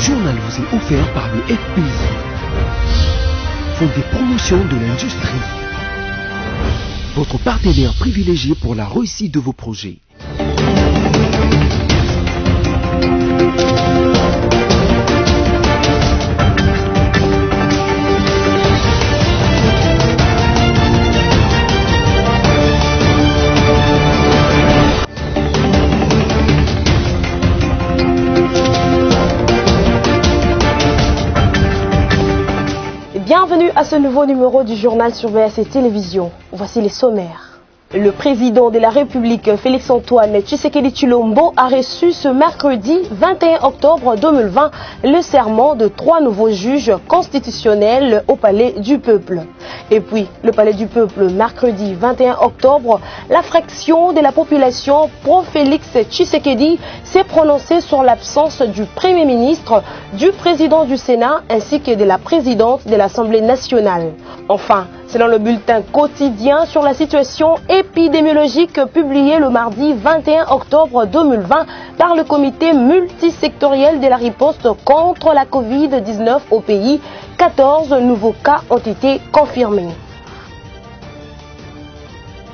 journal vous est offert par le FPI, Fonds des promotions de l'industrie, votre partenaire privilégié pour la réussite de vos projets. Bienvenue à ce nouveau numéro du journal sur VSC Télévision. Voici les sommaires. Le président de la République, Félix-Antoine Tshisekedi Tshilombo, a reçu ce mercredi 21 octobre 2020 le serment de 3 nouveaux juges constitutionnels au Palais du Peuple. Et puis, le Palais du Peuple, mercredi 21 octobre, la fraction de la population pro-Félix Tshisekedi s'est prononcée sur l'absence du Premier ministre, du président du Sénat ainsi que de la présidente de l'Assemblée nationale. Enfin, selon le bulletin quotidien sur la situation épidémiologique publié le mardi 21 octobre 2020 par le comité multisectoriel de la riposte contre la Covid-19 au pays, 14 nouveaux cas ont été confirmés.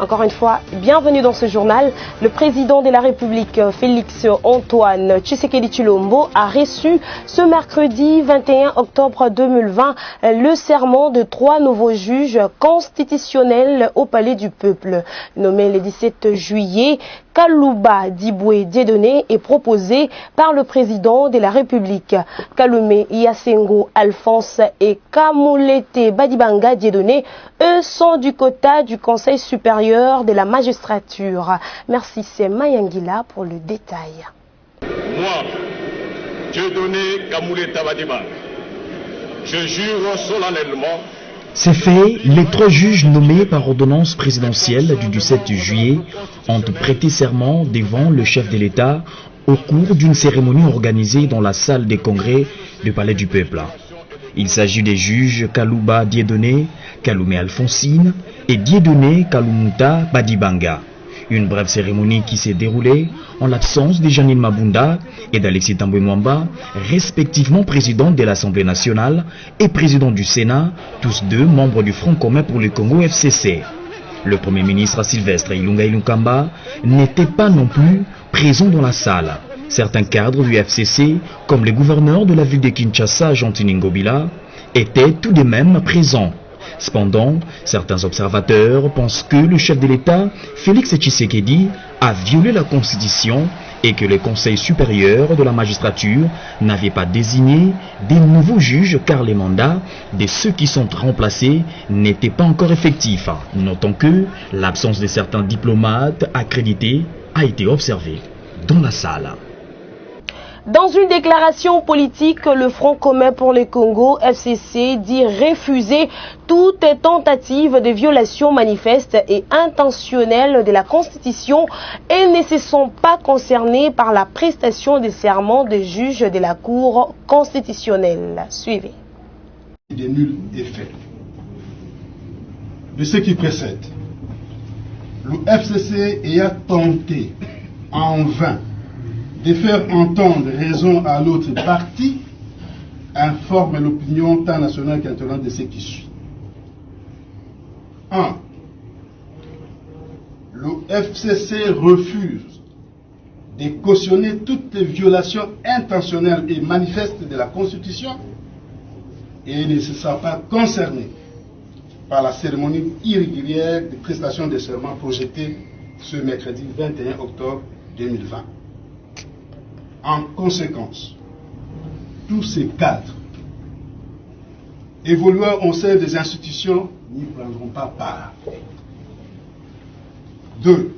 Encore une fois, bienvenue dans ce journal. Le président de la République, Félix-Antoine Tshisekedi Tshilombo, a reçu ce mercredi 21 octobre 2020 le serment de 3 nouveaux juges constitutionnels au Palais du Peuple. Nommé le 17 juillet, Kalouba Diboué Dieudonné est proposé par le président de la République. Kalume Yasengo Alphonse et Kamulete Badibanga Dieudonné, eux, sont du quota du Conseil supérieur de la magistrature. Merci, c'est Mayangila pour le détail. Moi, Dieudonné Kamuleta Badibanga, je jure solennellement. C'est fait, les 3 juges nommés par ordonnance présidentielle du 17 juillet ont prêté serment devant le chef de l'État au cours d'une cérémonie organisée dans la salle des congrès du Palais du Peuple. Il s'agit des juges Kalouba Dieudonné, Kalume Alphonsine et Dieudonné Kalumuta Badibanga. Une brève cérémonie qui s'est déroulée en l'absence de Janine Mabunda et d'Alexis Tambwe Mwamba, respectivement président de l'Assemblée nationale et président du Sénat, tous deux membres du Front commun pour le Congo FCC. Le Premier ministre Sylvestre Ilunga Ilunkamba n'était pas non plus présent dans la salle. Certains cadres du FCC, comme le gouverneur de la ville de Kinshasa, Jean-Tini Ngobila, étaient tout de même présents. Cependant, certains observateurs pensent que le chef de l'État, Félix Tshisekedi, a violé la Constitution et que le Conseil supérieur de la magistrature n'avait pas désigné des nouveaux juges car les mandats de ceux qui sont remplacés n'étaient pas encore effectifs. Notons que l'absence de certains diplomates accrédités a été observée dans la salle. Dans une déclaration politique, le Front commun pour le Congo, FCC, dit refuser toute tentative de violation manifeste et intentionnelle de la Constitution et ne se sont pas concernés par la prestation des serments des juges de la Cour constitutionnelle. Suivez. De nul effet. De ce qui précède, le FCC ayant tenté en vain de faire entendre raison à l'autre partie, informe l'opinion tant nationale qu'internationale de ce qui suit. 1. Le FCC refuse de cautionner toutes les violations intentionnelles et manifestes de la Constitution et ne se sent pas concerné par la cérémonie irrégulière de prestation de serment projetée ce mercredi 21 octobre 2020. En conséquence, tous ces cadres évoluant au sein des institutions n'y prendront pas part. 2.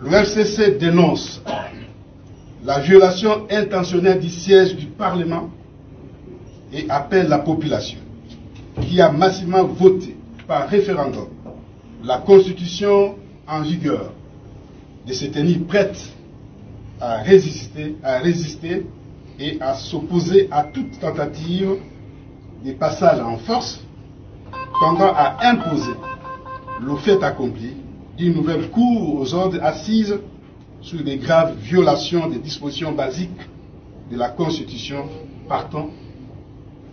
Le FCC dénonce la violation intentionnelle du siège du Parlement et appelle la population qui a massivement voté par référendum la Constitution en vigueur de se tenir prête à résister et à s'opposer à toute tentative de passage en force tendant à imposer le fait accompli d'une nouvelle cour aux ordres assises sur des graves violations des dispositions basiques de la Constitution partant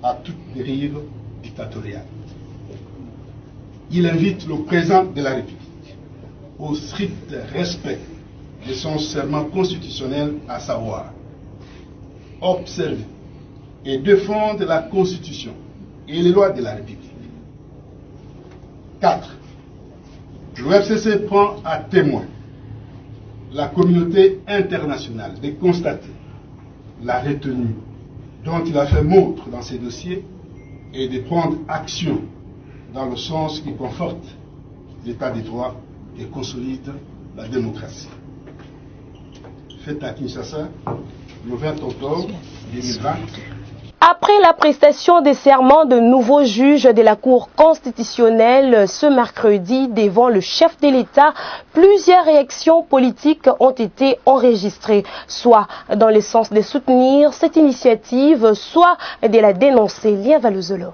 à toute dérive dictatoriale. Il invite le président de la République au strict respect de son serment constitutionnel, à savoir observer et défendre la Constitution et les lois de la République. 4. Le FCC prend à témoin la communauté internationale de constater la retenue dont il a fait montre dans ces dossiers et de prendre action dans le sens qui conforte l'état des droits et consolide la démocratie. Fait à Kinshasa le 20 octobre 2020. Après la prestation des serments de nouveaux juges de la Cour constitutionnelle ce mercredi devant le chef de l'État, plusieurs réactions politiques ont été enregistrées, soit dans le sens de soutenir cette initiative, soit de la dénoncer. Lien Valuzolo.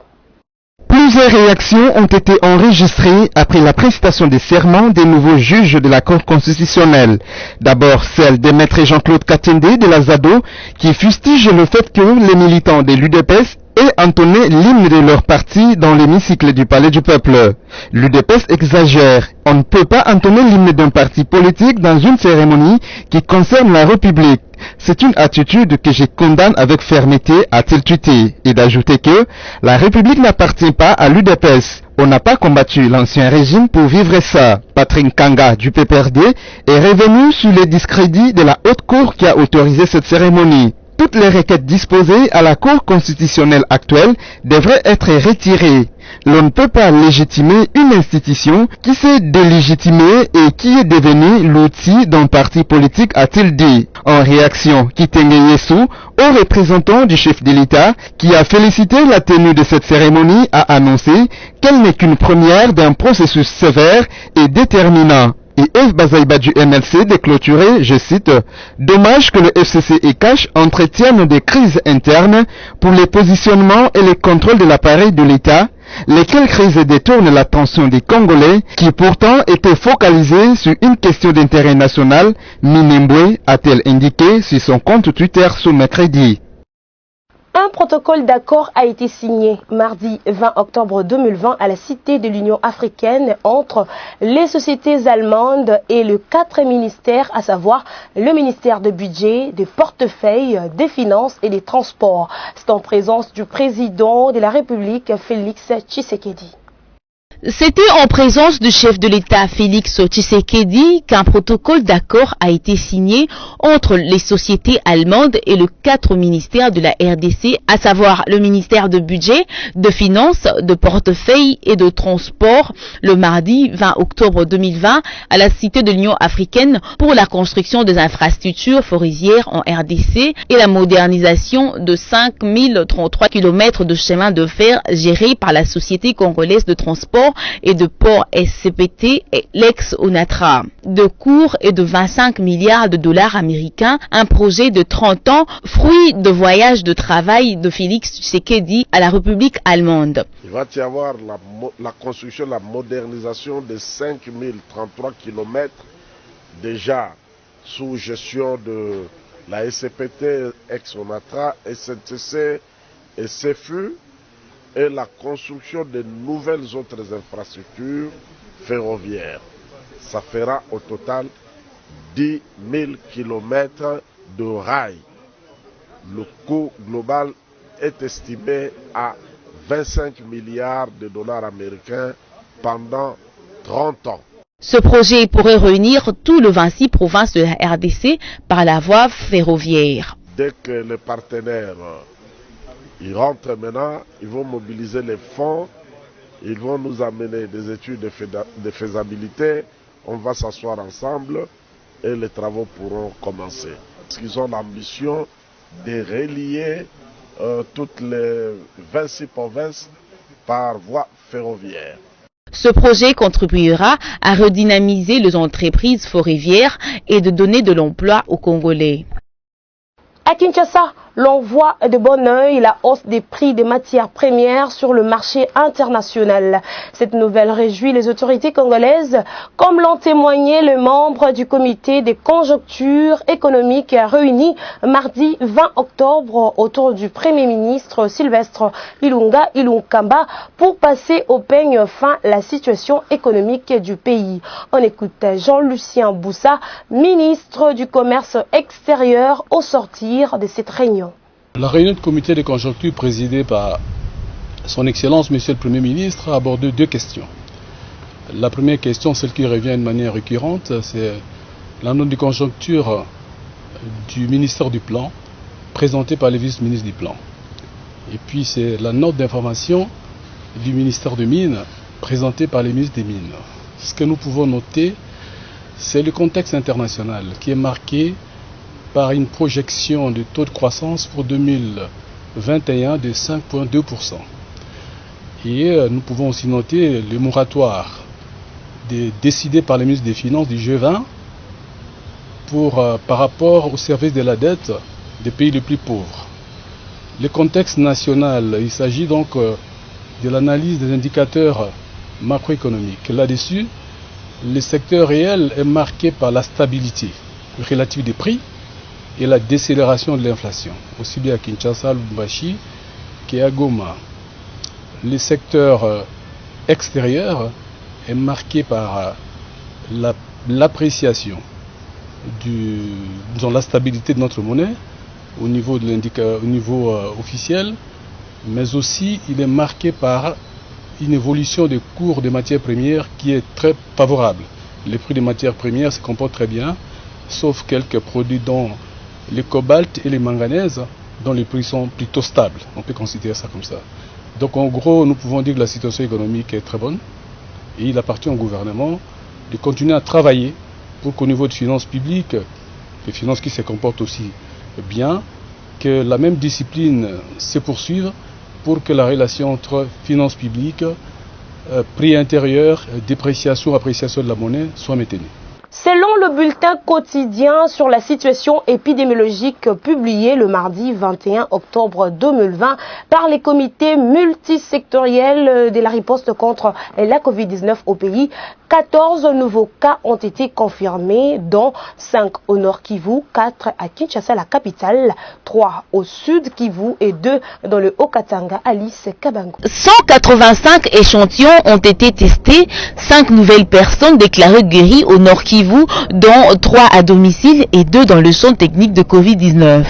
Plusieurs réactions ont été enregistrées après la prestation des serments des nouveaux juges de la Cour constitutionnelle. D'abord celle de maître Jean-Claude Katende de la ZADO qui fustige le fait que les militants de l'UDPS aient entonné l'hymne de leur parti dans l'hémicycle du Palais du Peuple. L'UDPS exagère. On ne peut pas entonner l'hymne d'un parti politique dans une cérémonie qui concerne la République. C'est une attitude que je condamne avec fermeté, a-t-il tweeté, et d'ajouter que la République n'appartient pas à l'UDPS. On n'a pas combattu l'ancien régime pour vivre ça. Patrick Kanga du PPRD est revenu sur les discrédits de la haute cour qui a autorisé cette cérémonie. Toutes les requêtes disposées à la Cour constitutionnelle actuelle devraient être retirées. L'on ne peut pas légitimer une institution qui s'est délégitimée et qui est devenue l'outil d'un parti politique, a-t-il dit. En réaction, Kitenge Yesu, au représentant du chef de l'État, qui a félicité la tenue de cette cérémonie, a annoncé qu'elle n'est qu'une première d'un processus sévère et déterminant. Et F. Bazaïba du MLC de clôturer, je cite, « Dommage que le FCC et CACH entretiennent des crises internes pour les positionnements et les contrôles de l'appareil de l'État, lesquelles crises détournent l'attention des Congolais qui pourtant étaient focalisés sur une question d'intérêt national, Minembwe a-t-elle indiqué sur son compte Twitter ce mercredi. » Un protocole d'accord a été signé mardi 20 octobre 2020 à la Cité de l'Union africaine entre les sociétés allemandes et les 4 ministères, à savoir le ministère de Budget, des Portefeuilles, des Finances et des Transports. C'est en présence du président de la République, Félix Tshisekedi. C'était en présence du chef de l'État Félix Tshisekedi qu'un protocole d'accord a été signé entre les sociétés allemandes et les 4 ministères de la RDC, à savoir le ministère de Budget, de Finances, de Portefeuille et de Transport, le mardi 20 octobre 2020 à la Cité de l'Union africaine pour la construction des infrastructures forestières en RDC et la modernisation de 5033 km de chemins de fer gérés par la Société congolaise de transport et de port SCPT et l'ex-ONATRA. De cours et de 25 milliards de dollars américains, un projet de 30 ans, fruit de voyages de travail de Félix Tshisekedi à la République allemande. Il va y avoir la construction, la modernisation de 5033 km déjà sous gestion de la SCPT, ex-ONATRA, SNCC et CFU, et la construction de nouvelles autres infrastructures ferroviaires. Ça fera au total 10 000 km de rails. Le coût global est estimé à 25 milliards de dollars américains pendant 30 ans. Ce projet pourrait réunir tout le 26 provinces de la RDC par la voie ferroviaire. Dès que les partenaires ils rentrent maintenant, ils vont mobiliser les fonds, ils vont nous amener des études de faisabilité, on va s'asseoir ensemble et les travaux pourront commencer. Ils ont l'ambition de relier toutes les 26 provinces par voie ferroviaire. Ce projet contribuera à redynamiser les entreprises ferroviaires et de donner de l'emploi aux Congolais. À Kinshasa, l'on voit de bon œil la hausse des prix des matières premières sur le marché international. Cette nouvelle réjouit les autorités congolaises, comme l'ont témoigné les membres du comité des conjonctures économiques réunis mardi 20 octobre autour du Premier ministre Sylvestre Ilunga Ilunkamba pour passer au peigne fin la situation économique du pays. On écoute Jean-Lucien Boussa, ministre du Commerce extérieur, au sortir de cette réunion. La réunion du comité des conjonctures présidée par son Excellence Monsieur le Premier ministre a abordé deux questions. La première question, celle qui revient de manière récurrente, c'est la note de conjoncture du ministère du Plan, présentée par le vice-ministre du Plan. Et puis c'est la note d'information du ministère des Mines, présentée par les ministres des Mines. Ce que nous pouvons noter, c'est le contexte international qui est marqué par une projection de taux de croissance pour 2021 de 5,2%. Et nous pouvons aussi noter le moratoire décidé par le ministre des Finances du G20 par rapport au service de la dette des pays les plus pauvres. Le contexte national, il s'agit donc de l'analyse des indicateurs macroéconomiques. Là-dessus, le secteur réel est marqué par la stabilité relative des prix et la décélération de l'inflation, aussi bien à Kinshasa, Lubumbashi qu'à Goma. Le secteur extérieur est marqué par l'appréciation la stabilité de notre monnaie au niveau officiel, mais aussi il est marqué par une évolution des cours des matières premières qui est très favorable. Les prix des matières premières se comportent très bien, sauf quelques produits dont le cobalt et les manganèses, dont les prix sont plutôt stables. On peut considérer ça comme ça. Donc en gros, nous pouvons dire que la situation économique est très bonne et il appartient au gouvernement de continuer à travailler pour qu'au niveau de finances publiques, les finances qui se comportent aussi bien, que la même discipline se poursuive pour que la relation entre finances publiques, prix intérieur, dépréciation, appréciation de la monnaie soit maintenue. Selon le bulletin quotidien sur la situation épidémiologique publié le mardi 21 octobre 2020 par les comités multisectoriels de la riposte contre la Covid-19 au pays, 14 nouveaux cas ont été confirmés, dont 5 au nord Kivu, 4 à Kinshasa, la capitale, 3 au sud Kivu et 2 dans le Haut-Katanga, Alice Kabango. 185 échantillons ont été testés, 5 nouvelles personnes déclarées guéries au nord Kivu, dont 3 à domicile et 2 dans le centre technique de Covid-19.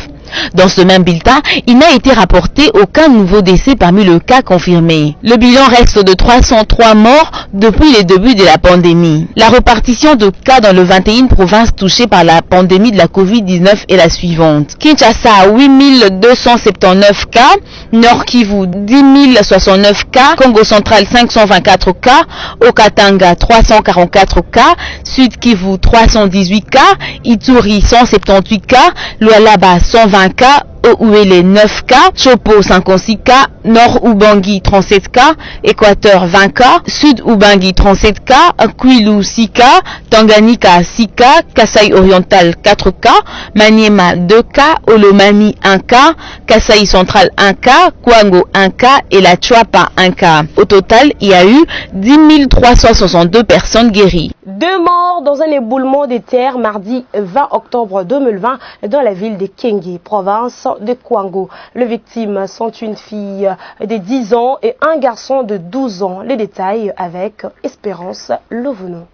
Dans ce même bulletin, il n'a été rapporté aucun nouveau décès parmi les cas confirmés. Le bilan reste de 303 morts depuis le début de la pandémie. La répartition de cas dans les 21 provinces touchées par la pandémie de la Covid-19 est la suivante. Kinshasa, 8279 cas, Nord Kivu, 10 069 cas, Congo central, 524 cas, Haut-Katanga, 344 cas, Sud Kivu, 318 cas, Ituri, 178 cas, Lualaba, 120 cas, Ouélé 9 cas, Chopo 56 cas, Nord Ubangi 37 cas, Équateur 20 cas, Sud Ubangi 37 cas, Kwilu 6 cas, Tanganyika 6 cas, Kasaï oriental 4 cas, Maniema 2 cas, Olomami 1 cas, Kasaï central 1 cas, Kwango 1 cas et la Chuapa 1 cas. Au total, il y a eu 10 362 personnes guéries. 2 morts dans un éboulement de terre mardi 20 octobre 2020 dans la ville de Kenge, province de Kwango. Les victimes sont une fille de 10 ans et un garçon de 12 ans. Les détails avec Espérance Lovuno.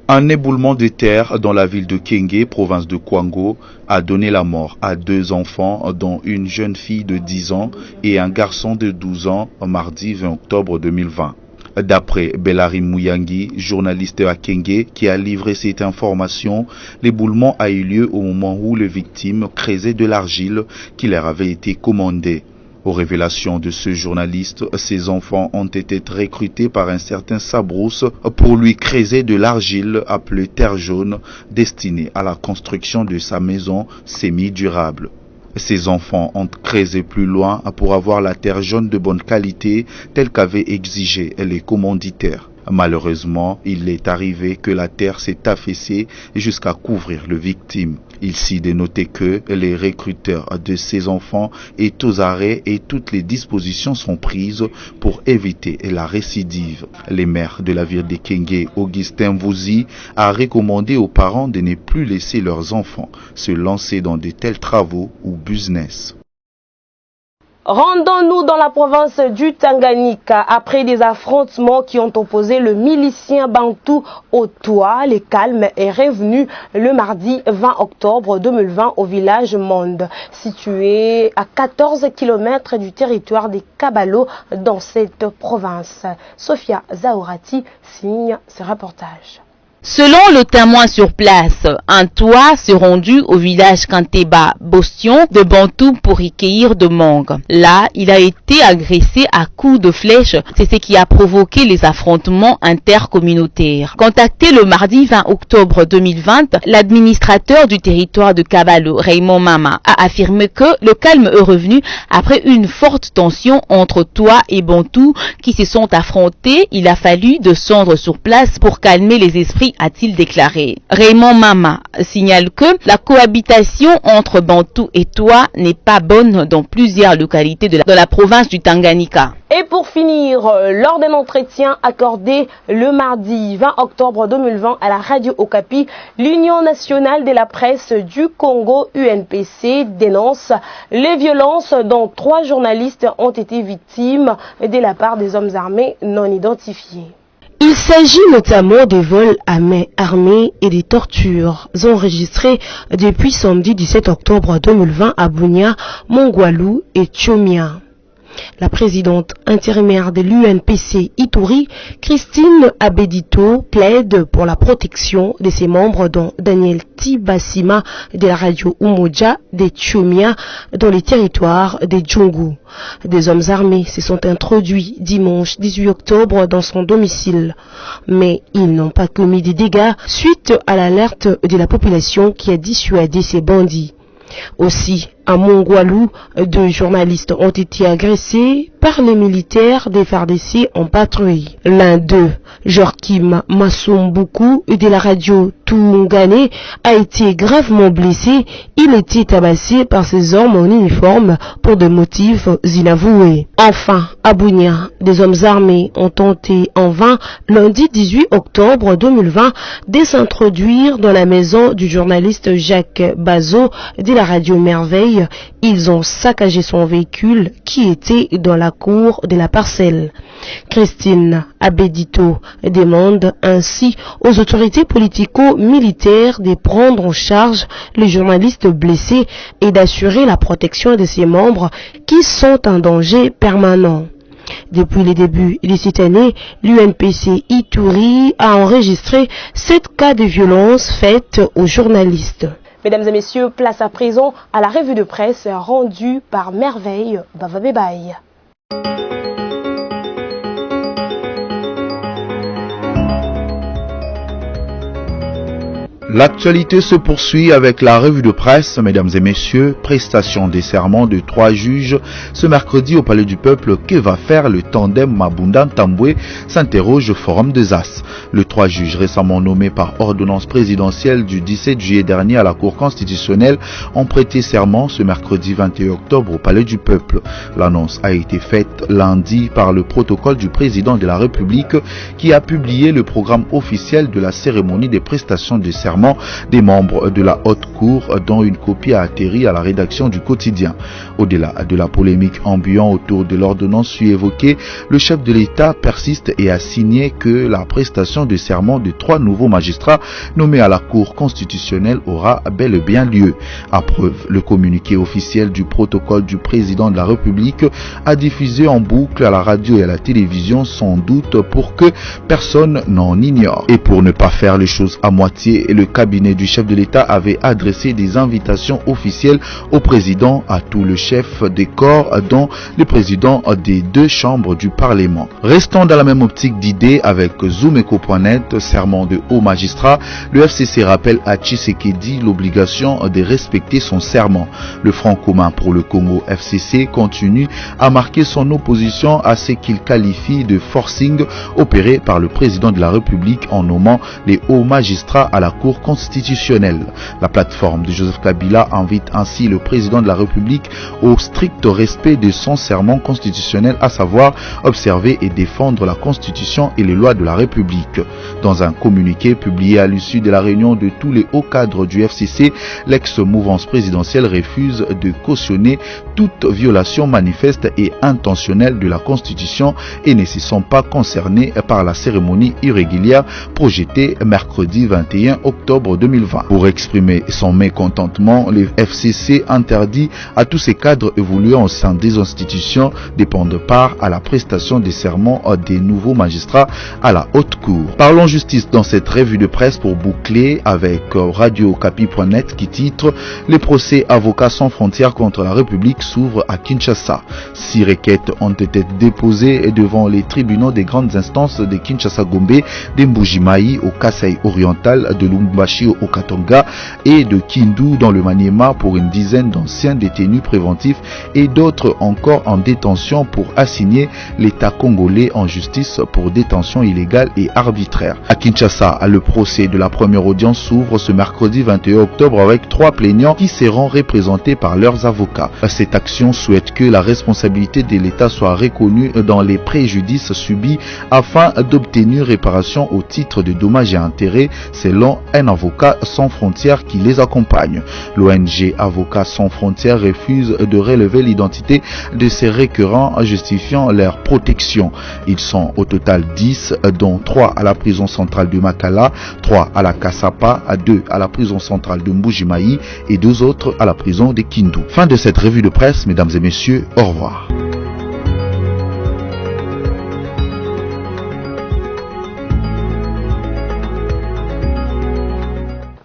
Un éboulement de terre dans la ville de Kenge, province de Kwango, a donné la mort à 2 enfants, dont une jeune fille de 10 ans et un garçon de 12 ans, mardi 20 octobre 2020. D'après Belari Mouyangi, journaliste à Kenge, qui a livré cette information, l'éboulement a eu lieu au moment où les victimes creusaient de l'argile qui leur avait été commandée. Aux révélations de ce journaliste, ces enfants ont été recrutés par un certain Sabrousse pour lui creuser de l'argile appelée terre jaune, destinée à la construction de sa maison semi-durable. Ces enfants ont creusé plus loin pour avoir la terre jaune de bonne qualité, telle qu'avaient exigé les commanditaires. Malheureusement, il est arrivé que la terre s'est affaissée jusqu'à couvrir le victime. Ici de noter que les recruteurs de ces enfants est aux arrêts et toutes les dispositions sont prises pour éviter la récidive. Les maires de la ville de Kenge, Augustin Vouzi, a recommandé aux parents de ne plus laisser leurs enfants se lancer dans de tels travaux ou business. Rendons-nous dans la province du Tanganyika. Après des affrontements qui ont opposé le milicien Bantou au toit, le calme est revenu le mardi 20 octobre 2020 au village Monde, situé à 14 km du territoire des Kabalo dans cette province. Sophia Zaorati signe ce reportage. Selon le témoin sur place, un toit s'est rendu au village Kanteba Bostion de Bantou pour y cueillir de mangue. Là, il a été agressé à coups de flèche. C'est ce qui a provoqué les affrontements intercommunautaires. Contacté le mardi 20 octobre 2020, l'administrateur du territoire de Kabalo, Raymond Mama, a affirmé que le calme est revenu après une forte tension entre toit et Bantou qui se sont affrontés. Il a fallu descendre sur place pour calmer les esprits, a-t-il déclaré. Raymond Mama signale que la cohabitation entre Bantou et Toit n'est pas bonne dans plusieurs localités de la province du Tanganyika. Et pour finir, lors d'un entretien accordé le mardi 20 octobre 2020 à la radio Okapi, l'Union nationale de la presse du Congo, UNPC, dénonce les violences dont 3 journalistes ont été victimes de la part des hommes armés non identifiés. Il s'agit notamment des vols à main armée et des tortures enregistrées depuis samedi 17 octobre 2020 à Bunia, Mongwalu et Tchomia. La présidente intérimaire de l'UNPC Ituri, Christine Abedito, plaide pour la protection de ses membres, dont Daniel Tibasima de la radio Umoja de Tchomia dans les territoires de Djungu. Des hommes armés se sont introduits dimanche 18 octobre dans son domicile, mais ils n'ont pas commis des dégâts suite à l'alerte de la population qui a dissuadé ces bandits. Aussi, à Mongwalu, 2 journalistes ont été agressés par les militaires des FARDC en patrouille. L'un d'eux, Jorkim Masumbuku de la radio Tungane, a été gravement blessé. Il était tabassé par ses hommes en uniforme pour des motifs inavoués. Enfin, à Bunia, des hommes armés ont tenté en vain lundi 18 octobre 2020 de s'introduire dans la maison du journaliste Jacques Bazo de la radio Merveille. Ils ont saccagé son véhicule qui était dans la cour de la parcelle. Christine Abedito demande ainsi aux autorités politico-militaires de prendre en charge les journalistes blessés et d'assurer la protection de ses membres qui sont en danger permanent. Depuis le début de cette année, l'UNPC Ituri a enregistré 7 cas de violence faites aux journalistes. Mesdames et messieurs, place à présent à la revue de presse rendue par Merveille Bavabebaye. L'actualité se poursuit avec la revue de presse, mesdames et messieurs, prestation des serments de 3 juges ce mercredi au Palais du Peuple. Que va faire le tandem Mabunda-Tambwe, s'interroge au Forum des As. Les 3 juges récemment nommés par ordonnance présidentielle du 17 juillet dernier à la Cour constitutionnelle ont prêté serment ce mercredi 21 octobre au Palais du Peuple. L'annonce a été faite lundi par le protocole du président de la République qui a publié le programme officiel de la cérémonie des prestations de serment des membres de la Haute Cour, dont une copie a atterri à la rédaction du quotidien. Au-delà de la polémique ambiant autour de l'ordonnance su évoquée, le chef de l'État persiste et a signé que la prestation de serment de 3 nouveaux magistrats nommés à la Cour constitutionnelle aura bel et bien lieu. À preuve, le communiqué officiel du protocole du président de la République a diffusé en boucle à la radio et à la télévision, sans doute pour que personne n'en ignore. Et pour ne pas faire les choses à moitié, le cabinet du chef de l'État avait adressé des invitations officielles au président, à tous les chefs des corps, dont le président des deux chambres du Parlement. Restant dans la même optique d'idées avec Zoomeko.net, serment de haut magistrat, le FCC rappelle à Tshisekedi l'obligation de respecter son serment. Le Front commun pour le Congo FCC continue à marquer son opposition à ce qu'il qualifie de forcing opéré par le président de la République en nommant les hauts magistrats à la Cour constitutionnelle. La plateforme de Joseph Kabila invite ainsi le président de la République au strict respect de son serment constitutionnel, à savoir observer et défendre la Constitution et les lois de la République. Dans un communiqué publié à l'issue de la réunion de tous les hauts cadres du FCC, l'ex-mouvance présidentielle refuse de cautionner toute violation manifeste et intentionnelle de la Constitution et ne se sont pas concernés par la cérémonie irrégulière projetée mercredi 21 octobre 2020. Pour exprimer son mécontentement, le FCC interdit à tous ces cadres évoluant au sein des institutions de prendre part à la prestation des serments des nouveaux magistrats à la haute cour. Parlons justice dans cette revue de presse pour boucler avec radiocapi.net qui titre « Les procès avocats sans frontières contre la République s'ouvrent à Kinshasa ». 6 requêtes ont été déposées devant les tribunaux des grandes instances de Kinshasa-Gombe, de Mbuji-Mayi au Kasaï oriental, de Lubumbashi au Katanga et de Kindu dans le Maniema pour une dizaine d'anciens détenus préventifs et d'autres encore en détention pour assigner l'État congolais en justice pour détention illégale et arbitraire. À Kinshasa, le procès de la première audience s'ouvre ce mercredi 21 octobre avec 3 plaignants qui seront représentés par leurs avocats. Cette action souhaite que la responsabilité de l'État soit reconnue dans les préjudices subis afin d'obtenir réparation au titre de dommages et intérêts selon un avocat sans frontières qui les accompagne. L'ONG Avocats sans frontières refuse de relever l'identité de ces requérants justifiant leur protection. Ils sont au total 10, dont 3 à la prison centrale de Makala, 3 à la Kasapa, 2 à la prison centrale de Mbuji-Mayi et 2 autres à la prison de Kindu. Fin de cette revue de presse, mesdames et messieurs, au revoir.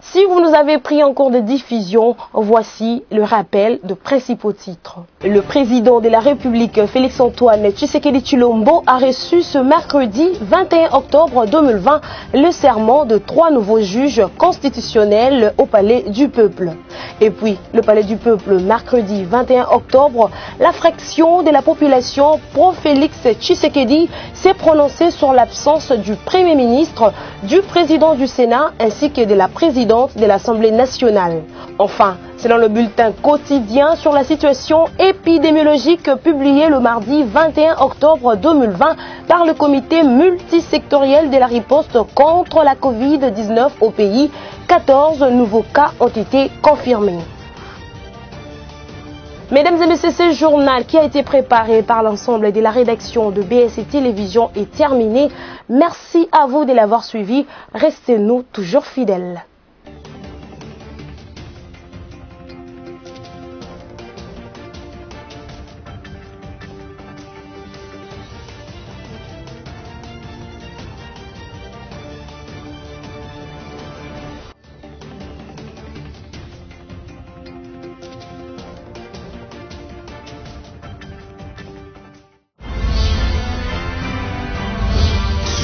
Si vous nous avez pris en cours de diffusion, voici le rappel de principaux titres. Le président de la République, Félix-Antoine Tshisekedi Tshilombo, a reçu ce mercredi 21 octobre 2020 le serment de 3 nouveaux juges constitutionnels au Palais du Peuple. Et puis, le Palais du Peuple, mercredi 21 octobre, la fraction de la population pro-Félix Tshisekedi s'est prononcée sur l'absence du Premier ministre, du président du Sénat ainsi que de la présidente de l'Assemblée nationale. Enfin, selon le bulletin quotidien sur la situation épidémiologique publié le mardi 21 octobre 2020 par le comité multisectoriel de la riposte contre la Covid-19 au pays, 14 nouveaux cas ont été confirmés. Mesdames et messieurs, ce journal qui a été préparé par l'ensemble de la rédaction de BSC Télévision est terminé. Merci à vous de l'avoir suivi. Restez-nous toujours fidèles.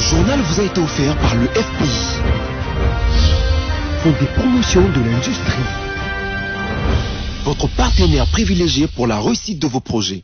Ce journal vous a été offert par le FPI, Fonds des promotions de l'industrie, votre partenaire privilégié pour la réussite de vos projets.